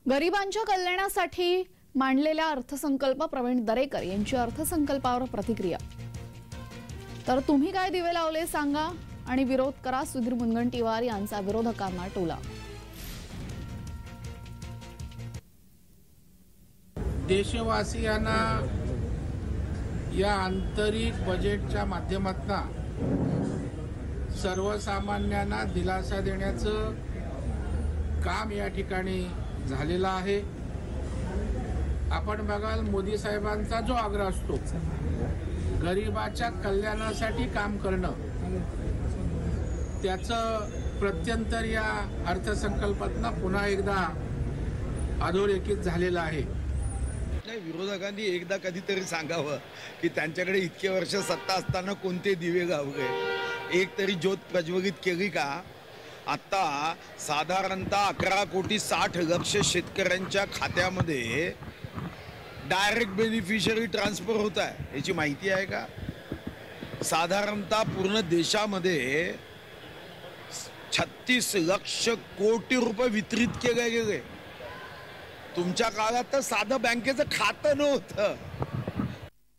गरिबांच्या कल्याणासाठी मांडलेल्या अर्थसंकल्प प्रवीण दरेकर यांची अर्थसंकल्पावर प्रतिक्रिया। तर तुम्ही काय दिवे लावले सांगा आणि विरोध करा, सुधीर मुनगंटीवार यांचा विरोधकांना टोला। देशवासियांना या आंतरिक बजेटच्या माध्यमातून सर्वसामान्यांना दिलासा देण्याचं काम या ठिकाणी झालेलं आहे। आपण बघाल, मोदी साहेबांचा जो आग्रह असतो गरिबाच्या कल्याणासाठी काम करणं, त्याचं प्रत्यंतर या अर्थसंकल्पातनं पुन्हा एकदा अधोरेखित झालेलं आहे। विरोधकांनी एकदा कधीतरी सांगावं की त्यांच्याकडे इतके वर्ष सत्ता असताना कोणते दिवे गावले, एक तरी ज्योत प्रज्वलित केली का? आता साधारणतः 11,60,00,000 शेतकऱ्यांच्या खात्यामध्ये डायरेक्ट बेनिफिशियरी ट्रान्सफर होत आहे, याची माहिती आहे का? साधारणतः पूर्ण देशामध्ये 36 लाख कोटी रुपये वितरित केले गेले। तुमच्या काळात तर साधं बँकेचं खातं नव्हतं।